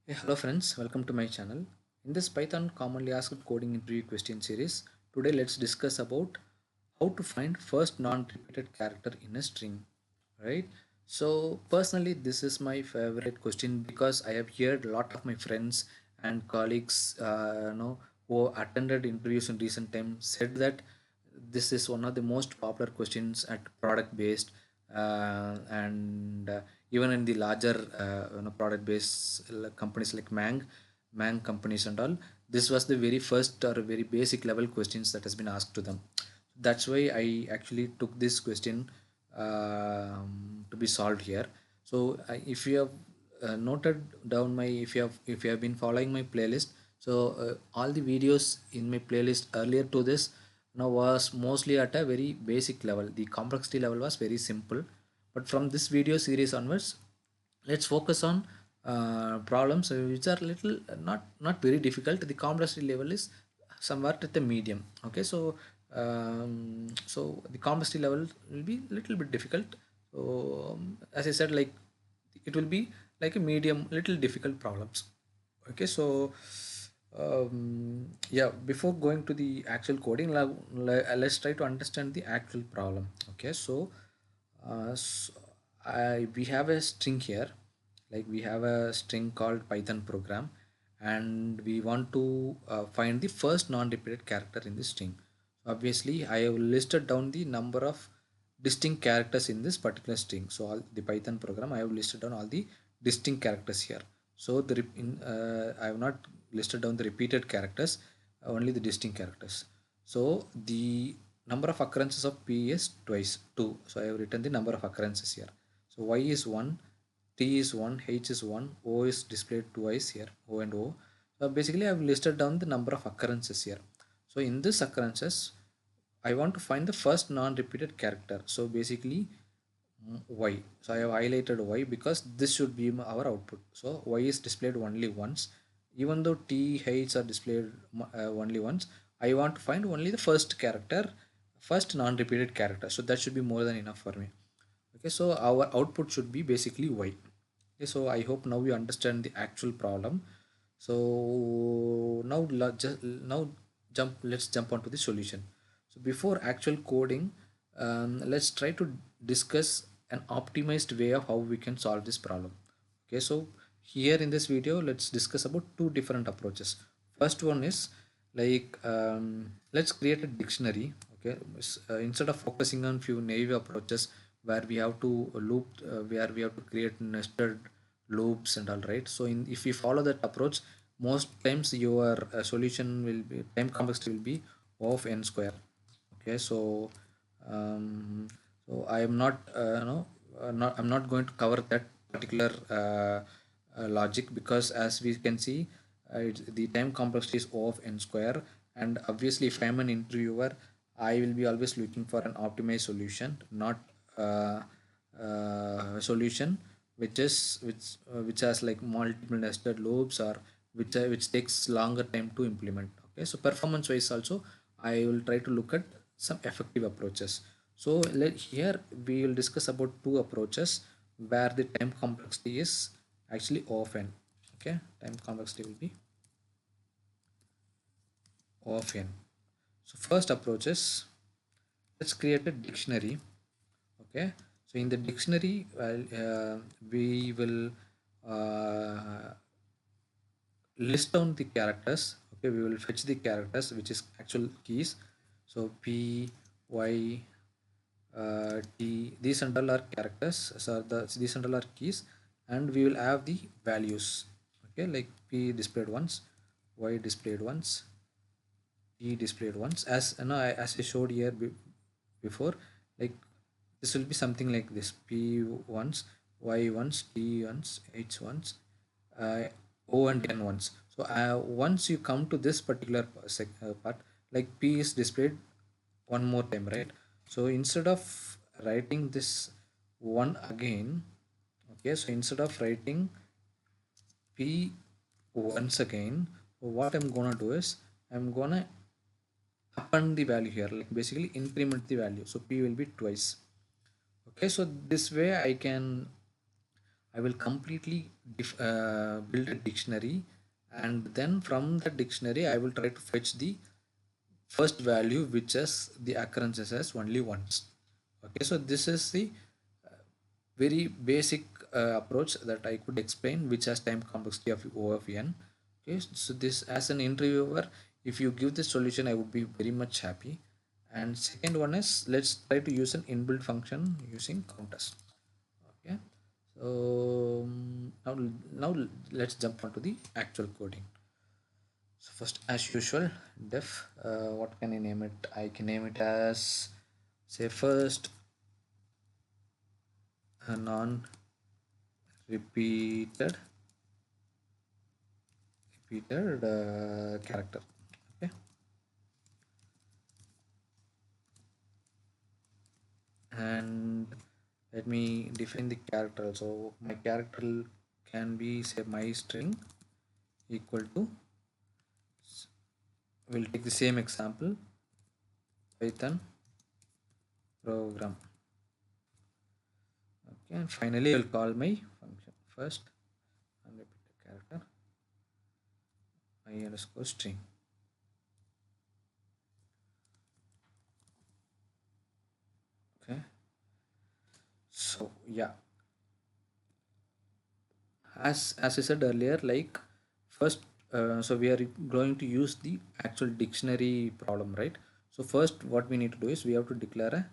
Hey, hello friends, welcome to my channel. In this Python commonly asked coding interview question series, today let's discuss about how to find first non-repeated character in a string, right? So personally, this is my favorite question because I have heard a lot of my friends and colleagues, who attended interviews in recent times said that this is one of the most popular questions at product based and even in the larger product based companies like mang companies and all, this was the very first or very basic level questions that has been asked to them. That's why I actually took this question to be solved here. So if you have noted down my if you have been following my playlist, so all the videos in my playlist earlier to this now was mostly at a very basic level. The complexity level was very simple, but from this video series onwards, let's focus on problems which are little not very difficult. The complexity level is somewhat at the medium. Okay, so the complexity level will be little bit difficult. So as I said, like it will be like a medium little difficult problems. Okay, so yeah, before going to the actual coding, let's try to understand the actual problem. Okay, so so we have a string here, like we have a string called Python program, and we want to find the first non-repeated character in the string. So obviously, I have listed down the number of distinct characters in this particular string. So all the Python program, I have listed down all the distinct characters here. So I have not listed down the repeated characters, only the distinct characters. So the number of occurrences of P is twice 2. So I have written the number of occurrences here. So Y is 1, T is 1, H is 1, O is displayed twice here, O and O. So basically I have listed down the number of occurrences here. So in this occurrences, I want to find the first non-repeated character. So basically Y. So I have highlighted Y because this should be our output. So Y is displayed only once. Even though T, H are displayed only once, I want to find only the first character, first non-repeated character. So that should be more than enough for me. Okay, so our output should be basically Y. Okay, so I hope now you understand the actual problem. So now jump. Let's jump onto the solution. So before actual coding, let's try to discuss an optimized way of how we can solve this problem. Okay, so here in this video, let's discuss about two different approaches. First one is like let's create a dictionary. Okay, instead of focusing on few naive approaches where we have to where we have to create nested loops and all, right. So if you follow that approach, most times your solution will be time complexity will be of n square. Okay, so um, so I am not not I'm not going to cover that particular logic because as we can see, the time complexity is O of n square, and obviously if I'm an interviewer, I will be always looking for an optimized solution, not solution which has like multiple nested loops, or which takes longer time to implement. Okay, so performance wise also I will try to look at some effective approaches. So here we will discuss about two approaches where the time complexity is actually of n. Okay, time complexity will be of n. So first approach is, let's create a dictionary. Okay, so in the dictionary, we will uh, list down the characters. Okay, we will fetch the characters which is actual keys. So P, Y, T, these and all are characters. So these and all are keys, and we will have the values. Okay, like P displayed once, Y displayed once, T displayed once. As you know, as I showed here before, like this will be something like this: P once, Y once, T once, H once, uh, O and N once. So once you come to this particular part, like P is displayed one more time, right? So instead of writing this one again, okay, so instead of writing P once again, what I'm gonna do is I'm gonna append the value here, like basically increment the value. So P will be twice. Okay, so this way I will completely build a dictionary, and then from the dictionary I will try to fetch the first value which has the occurrences as only once. Okay, so this is the very basic approach that I could explain, which has time complexity of O of n. Okay, so this as an interviewer, if you give this solution, I would be very much happy. And second one is, let's try to use an inbuilt function using counters. Okay, so now let's jump onto the actual coding. So first, as usual, def. What can I name it? I can name it as, say, first a non-repeated repeated character. Okay, and let me define the character. So my character can be, say, my string equal to. We'll take the same example, Python program. Okay, and finally I'll call my function first unrepeated character I underscore string. Okay, so yeah, as I said earlier, like first, so we are going to use the actual dictionary problem, right? So first, what we need to do is we have to declare a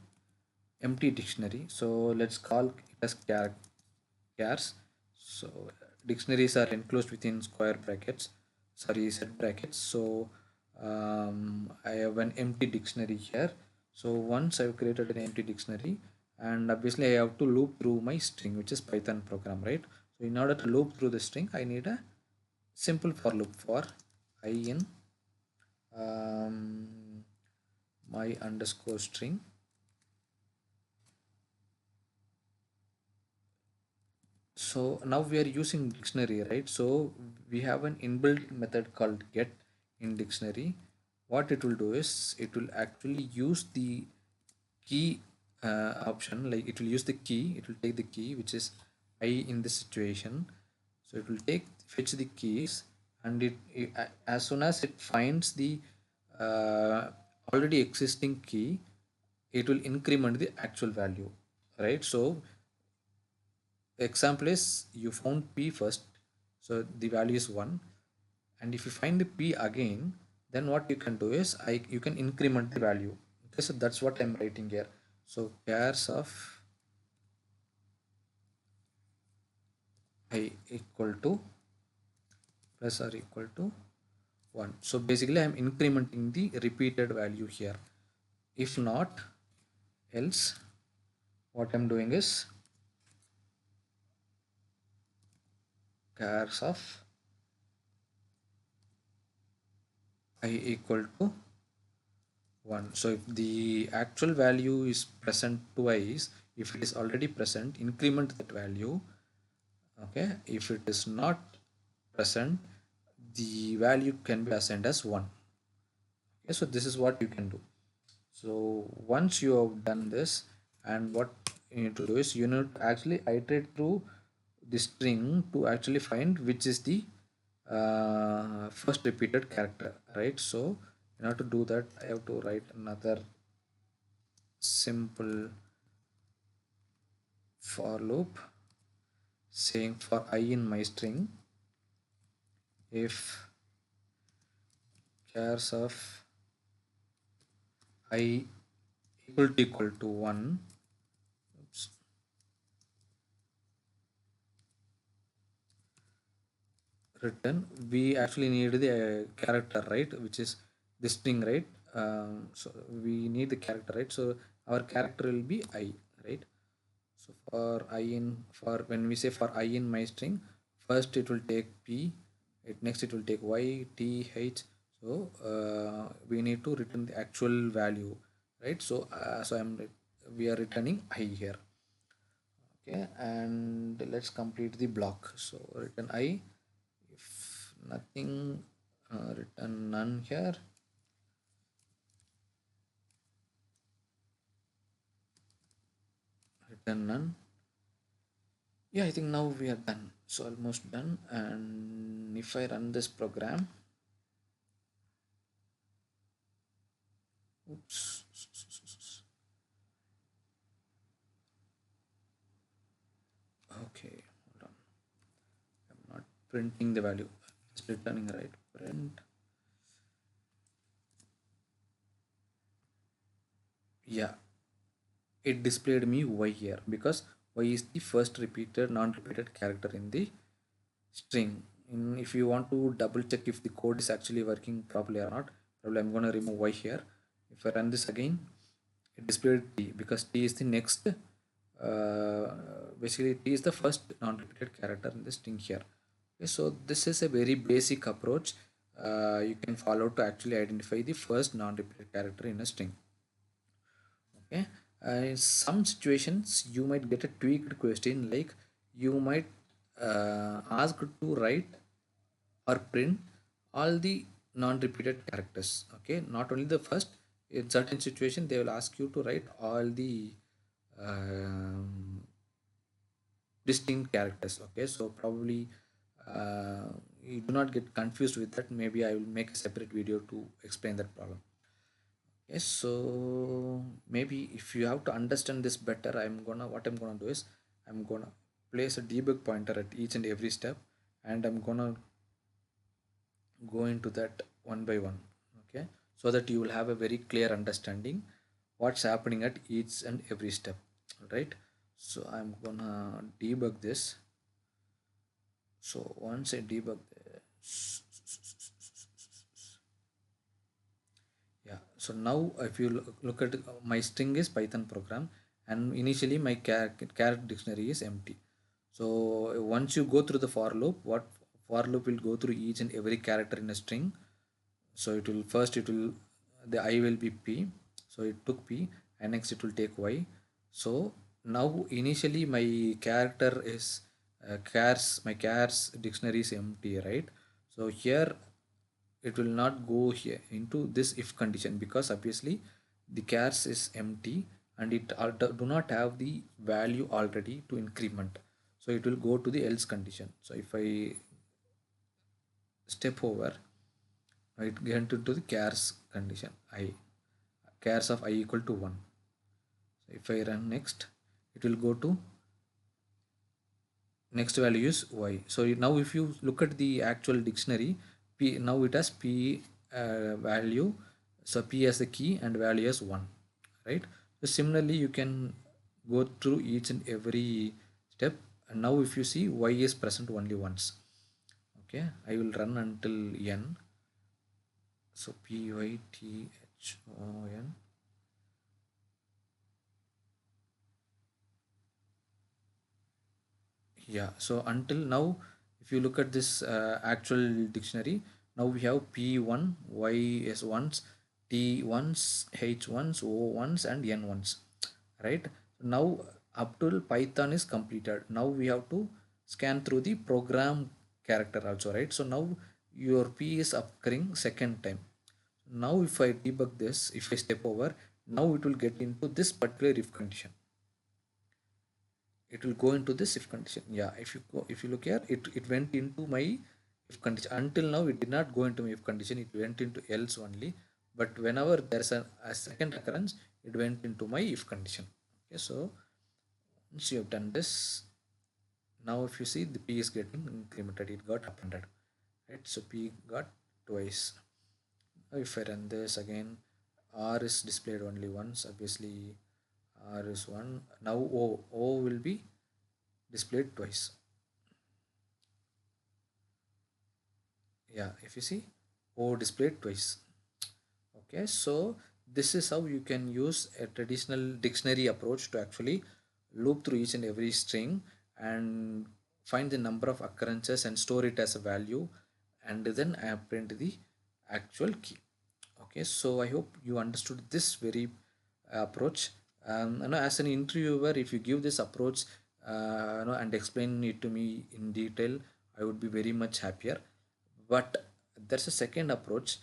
empty dictionary. So let's call it as chars. So dictionaries are enclosed within square brackets, sorry, set brackets. So I have an empty dictionary here. So once I've created an empty dictionary, and obviously I have to loop through my string, which is Python program, right? So in order to loop through the string, I need a simple for loop for I in my underscore string. So now we are using dictionary, right? So we have an inbuilt method called get in dictionary. What it will do is it will actually use the key option, like it will use the key, it will take the key which is I in this situation. So it will take fetch the keys, and as soon as it finds the uh, already existing key, it will increment the actual value, right? So example is you found p first, so the value is 1, and if you find the p again, then what you can do is you can increment the value. Okay, so that's what I'm writing here. So pairs of I equal to plus or equal to 1. So basically I'm incrementing the repeated value here. If not, else what I'm doing is pairs of I equal to 1. So if the actual value is present twice, if it is already present, increment that value. Okay, if it is not present, the value can be assigned as 1. Okay, so this is what you can do. So once you have done this, and what you need to do is you need to actually iterate through the string to actually find which is the first repeated character, right? So in order to do that, I have to write another simple for loop saying for I in my string, if chars of I equal to 1, oops, return, we actually need the character, right, which is the string, right? So we need the character, right? So our character will be I, right? So for I in, for when we say for I in my string, first it will take p, next it will take y, t, h. So we need to return the actual value, right? So we are returning I here. Okay, and let's complete the block. So return I, if nothing, return none here. Return none. Yeah, I think now we are done. So almost done. And if I run this program, oops. Okay, hold on. I'm not printing the value. It's returning right. Print. Yeah, it displayed me y here because y is the first repeated non-repeated character in the string. If you want to double check if the code is actually working properly or not, probably I'm going to remove y here. If I run this again, it displayed t because t is the next, basically t is the first non-repeated character in the string here. Okay, so this is a very basic approach you can follow to actually identify the first non-repeated character in a string. Okay, in some situations you might get a tweaked question, like you might ask to write or print all the non-repeated characters. Okay, not only the first. In certain situation they will ask you to write all the um, distinct characters. Okay, so probably you do not get confused with that. Maybe I will make a separate video to explain that problem. Yes, so maybe if you have to understand this better, what I'm gonna do is I'm gonna place a debug pointer at each and every step, and I'm gonna go into that one by one. Okay, so that you will have a very clear understanding what's happening at each and every step. All right, so I'm gonna debug this. So once I debug this, yeah, so now if you look at my string is Python program, and initially my character dictionary is empty. So once you go through the for loop, what for loop will go through each and every character in a string. So it will first, it will, the I will be P, so it took P, and next it will take Y. So now initially my character is chars, my chars dictionary is empty, right? So here it will not go here into this if condition, because obviously the chars is empty and it do not have the value already to increment. So it will go to the else condition. So if I step over, it get into the chars condition, I chars of I equal to 1. So if I run next, it will go to next value is y. So now if you look at the actual dictionary, p, now it has p value. So p as the key and value as 1, right? So similarly you can go through each and every step, and now if you see y is present only once. Okay, I will run until n. So python. Yeah, so until now, if you look at this actual dictionary, now we have P1, Y S ones, T ones, H ones, O ones, and N ones, right? Now up till Python is completed. Now we have to scan through the program character also, right? So now your P is occurring second time. Now if I debug this, if I step over, now it will get into this particular if condition. It will go into this if condition. Yeah, if you go, if you look here, it went into my if condition. Until now it did not go into my if condition, it went into else only. But whenever there's a second occurrence, it went into my if condition. Okay, so once you have done this, now if you see, the p is getting incremented, it got appended, right? So p got twice. Now if I run this again, r is displayed only once, obviously r is 1. Now o will be displayed twice. Yeah, if you see, o displayed twice. Okay, so this is how you can use a traditional dictionary approach to actually loop through each and every string and find the number of occurrences and store it as a value, and then print the actual key. Okay, so I hope you understood this very approach. As an interviewer, if you give this approach, and explain it to me in detail, I would be very much happier. But there's a second approach.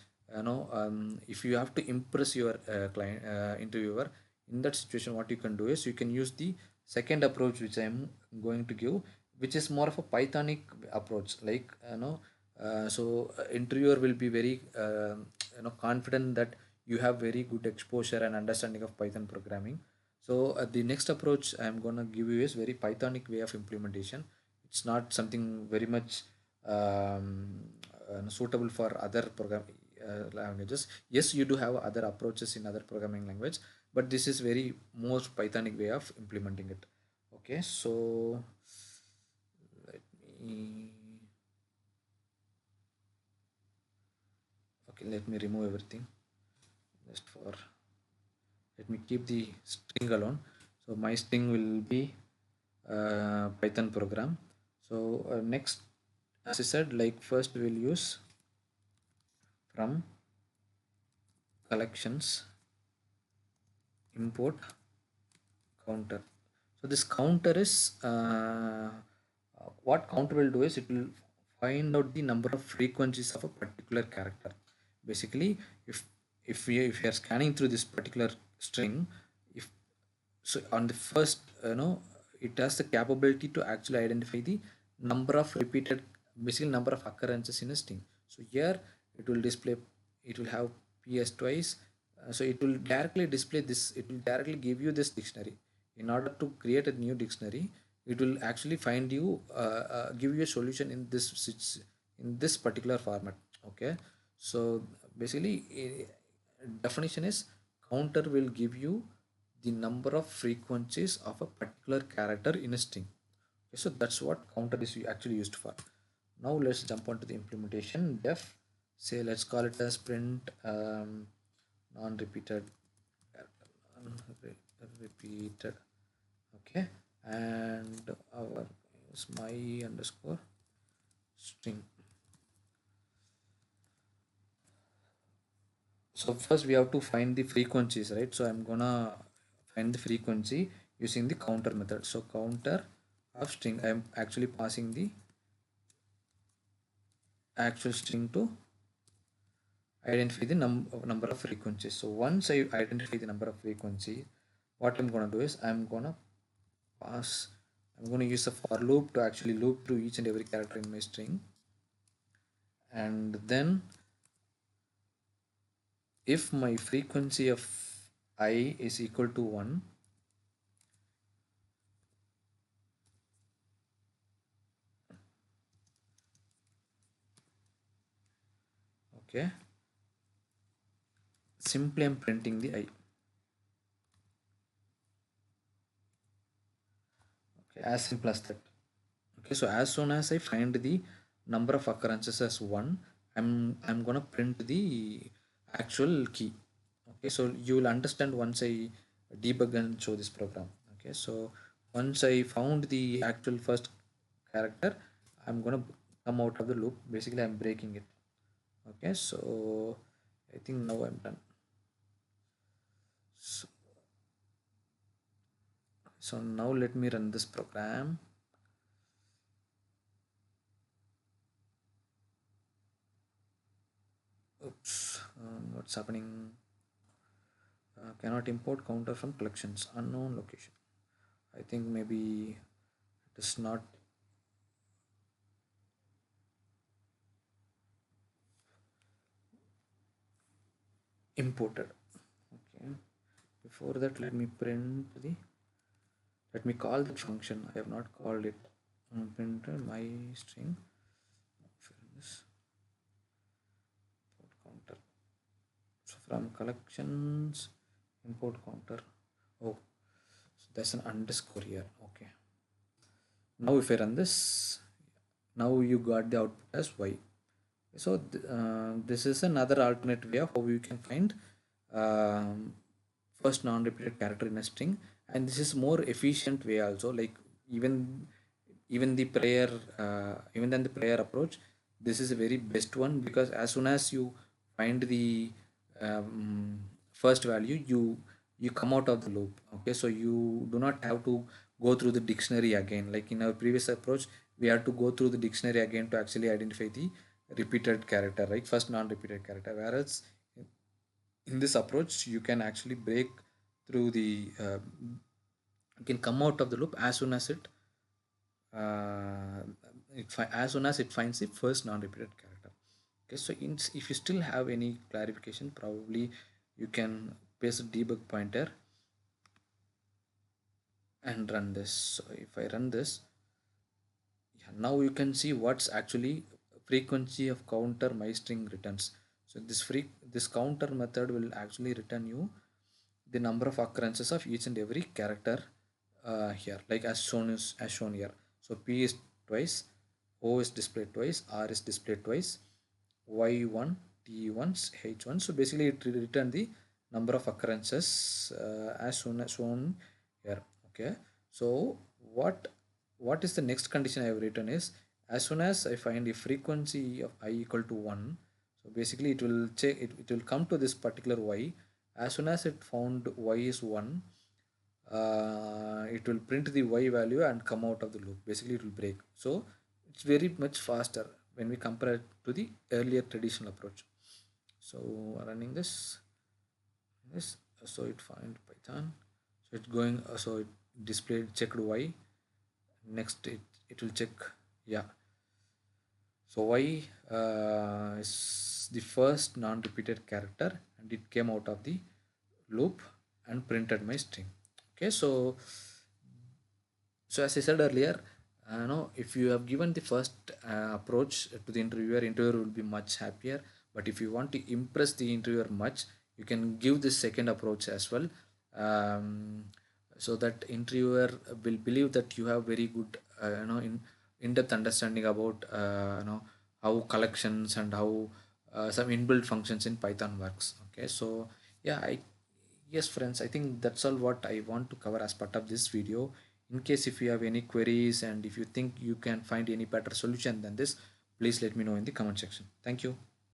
If you have to impress your client interviewer, in that situation, what you can do is you can use the second approach which I am going to give. which is more of a Pythonic approach. Like interviewer will be very confident that you have very good exposure and understanding of Python programming. So the next approach I'm gonna give you is very Pythonic way of implementation. It's not something very much suitable for other languages. Yes, you do have other approaches in other programming language, but this is very most Pythonic way of implementing it. Okay, so let me okay, let me remove everything just for let me keep the string alone. So my string will be Python program. So next, as I said, like first we'll use from collections import counter. So this counter is what counter will do is it will find out the number of frequencies of a particular character. Basically, if we are scanning through this particular string, if so on the first it has the capability to actually identify the number of repeated, basically number of occurrences in a string. So here it will display, it will have ps twice. So it will directly display this, it will directly give you this dictionary. In order to create a new dictionary, it will actually find you give you a solution in in this particular format. Okay, so basically definition is counter will give you the number of frequencies of a particular character in a string. Okay, so that's what counter is actually used for. Now let's jump onto the implementation. Def, say let's call it as print non-repeated character, non-repeated. Okay, and our is my underscore string. So first we have to find the frequencies, right? So I'm gonna find the frequency using the counter method. So counter of string, I'm actually passing the actual string to identify the number of frequencies. So once I identify the number of frequency, what I'm gonna do is I'm gonna pass, I'm gonna use a for loop to actually loop through each and every character in my string. And then if my frequency of I is equal to 1, okay, simply I'm printing the I. Okay, as simple as that. Okay, so as soon as I find the number of occurrences as 1, I'm gonna print the actual key. Okay, so you will understand once I debug and show this program. Okay, so once I found the actual first character, I'm gonna come out of the loop. Basically I'm breaking it. Okay, so I think now I'm done. So, so now let me run this program. Oops, what's happening? Cannot import counter from collections, unknown location. I think maybe it is not imported. Okay, before that let me print the, let me call the function. I have not called it. Print my string. This import counter. So from collections import counter. Oh, so there's an underscore here. Okay, now if I run this, now you got the output as y. So this is another alternate way of how you can find um, first non-repeated character in a string, and this is more efficient way also. Like even even the prayer even than the prayer approach, this is a very best one, because as soon as you find the first value, you come out of the loop. Okay, so you do not have to go through the dictionary again. Like in our previous approach, we had to go through the dictionary again to actually identify the repeated character, right? First non-repeated character. Whereas in this approach you can actually break through the you can come out of the loop as soon as it uh, as soon as it finds the first non-repeated character. Okay, so if you still have any clarification, probably you can paste a debug pointer and run this. So if I run this, yeah, now you can see what's actually frequency of counter my string returns. So this counter method will actually return you the number of occurrences of each and every character here, like as shown here. So p is twice, o is displayed twice, r is displayed twice, y1, t1s, h1. So basically it will return the number of occurrences as soon as shown here. Okay, so what what is the next condition I have written is, as soon as I find the frequency of I equal to 1, so basically it will check it will come to this particular y. As soon as it found y is 1, it will print the y value and come out of the loop. Basically it will break. So it's very much faster when we compare it to the earlier traditional approach. So running this, so it find Python, so it's going, so it displayed checked y. Next it will check, yeah, so y is the first non-repeated character and it came out of the loop and printed my string. Okay, so as I said earlier, if you have given the first approach to the interviewer will be much happier. But if you want to impress the interviewer much, you can give the second approach as well, um, so that interviewer will believe that you have very good, in-depth understanding about how collections and how some inbuilt functions in Python works. Okay, so yeah, yes, friends, I think that's all what I want to cover as part of this video. In case if you have any queries and if you think you can find any better solution than this, please let me know in the comment section. Thank you.